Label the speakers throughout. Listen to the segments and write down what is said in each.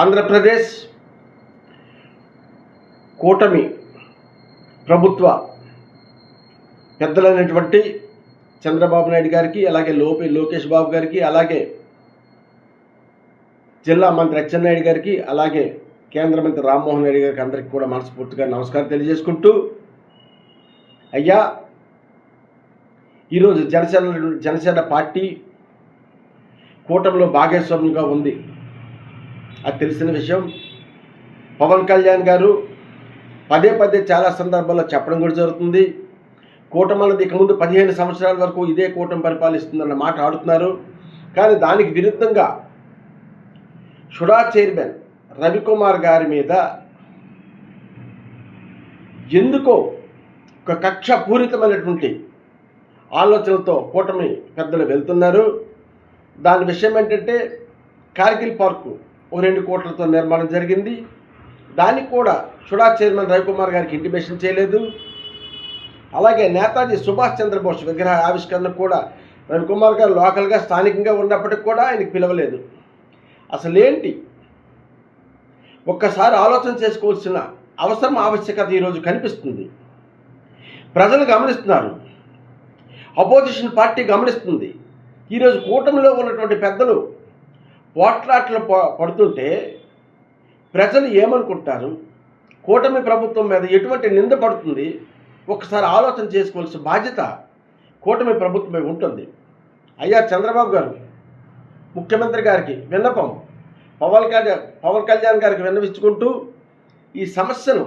Speaker 1: ఆంధ్రప్రదేశ్ కూటమి ప్రభుత్వ పెద్దలైనటువంటి చంద్రబాబు నాయుడు గారికి, అలాగే లోకేష్ బాబు గారికి, అలాగే జిల్లా మంత్రి అచ్చెన్నాయుడు గారికి, అలాగే కేంద్ర మంత్రి రామ్మోహన్ రెడ్డి గారికి అందరికీ కూడా మనస్ఫూర్తిగా నమస్కారం తెలియజేసుకుంటూ, అయ్యా ఈరోజు జనసేన పార్టీ కూటమిలో భాగస్వామ్యంగా ఉంది. అది తెలిసిన విషయం. పవన్ కళ్యాణ్ గారు పదే పదే చాలా సందర్భాల్లో చెప్పడం కూడా జరుగుతుంది. కూటమి అన్నది ఇక ముందు 15 సంవత్సరాల వరకు ఇదే కూటమి పరిపాలిస్తుందన్న మాట ఆడుతున్నారు. కానీ దానికి విరుద్ధంగా షుడా చైర్మన్ రవికుమార్ గారి మీద ఎందుకో ఒక కక్షపూరితమైనటువంటి ఆలోచనలతో కూటమి పెద్దలు వెళ్తున్నారు. దాని విషయం ఏంటంటే, కార్గిల్ పార్కు 2 కోట్లతో నిర్మాణం జరిగింది. దానికి కూడా షుడా చైర్మన్ రవికుమార్ గారికి ఇంటిమేషన్ చేయలేదు. అలాగే నేతాజీ సుభాష్ చంద్రబోస్ విగ్రహ ఆవిష్కరణ కూడా రవికుమార్ గారు లోకల్గా స్థానికంగా ఉన్నప్పటికి కూడా ఆయనకు పిలవలేదు. అసలేంటి? ఒక్కసారి ఆలోచన చేసుకోవాల్సిన ఆవశ్యకత ఈరోజు కనిపిస్తుంది. ప్రజలు గమనిస్తున్నారు, అపోజిషన్ పార్టీ గమనిస్తుంది. ఈరోజు కూటమిలో ఉన్నటువంటి పెద్దలు పోట్లాట్లు పడుతుంటే ప్రజలు ఏమనుకుంటారు? కూటమి ప్రభుత్వం మీద ఎటువంటి నింద పడుతుంది? ఒకసారి ఆలోచన చేసుకోవాల్సిన బాధ్యత కూటమి ప్రభుత్వమే ఉంటుంది. అయ్యా చంద్రబాబు గారు, ముఖ్యమంత్రి గారికి విన్నపం, పవన్ కళ్యాణ్ గారికి విన్నవించుకుంటూ ఈ సమస్యను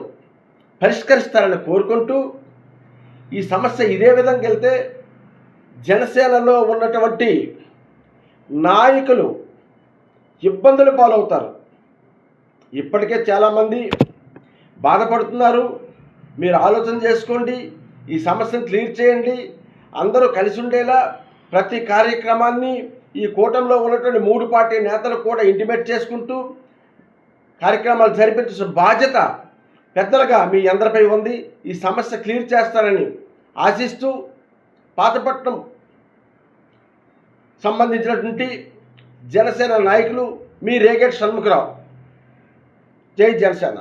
Speaker 1: పరిష్కరిస్తారని కోరుకుంటూ, ఈ సమస్య ఇదే విధంగా వెళ్తే జనసేనలో ఉన్నటువంటి నాయకులు ఇబ్బందులు పాలవుతారు. ఇప్పటికే చాలామంది బాధపడుతున్నారు. మీరు ఆలోచన చేసుకోండి, ఈ సమస్యను క్లియర్ చేయండి. అందరూ కలిసి ఉండేలా ప్రతి కార్యక్రమాన్ని ఈ కూటమిలో ఉన్నటువంటి 3 పార్టీ నేతలు కూడా ఇంటిమేట్ చేసుకుంటూ కార్యక్రమాలు జరిపించిన బాధ్యత పెద్దలుగా మీ అందరిపై ఉంది. ఈ సమస్య క్లియర్ చేస్తారని ఆశిస్తూ, పాతపట్నం సంబంధించినటువంటి జనసేన నాయకులు మీ రేగేట్ షణ్ముఖరావు. జై జనసేన.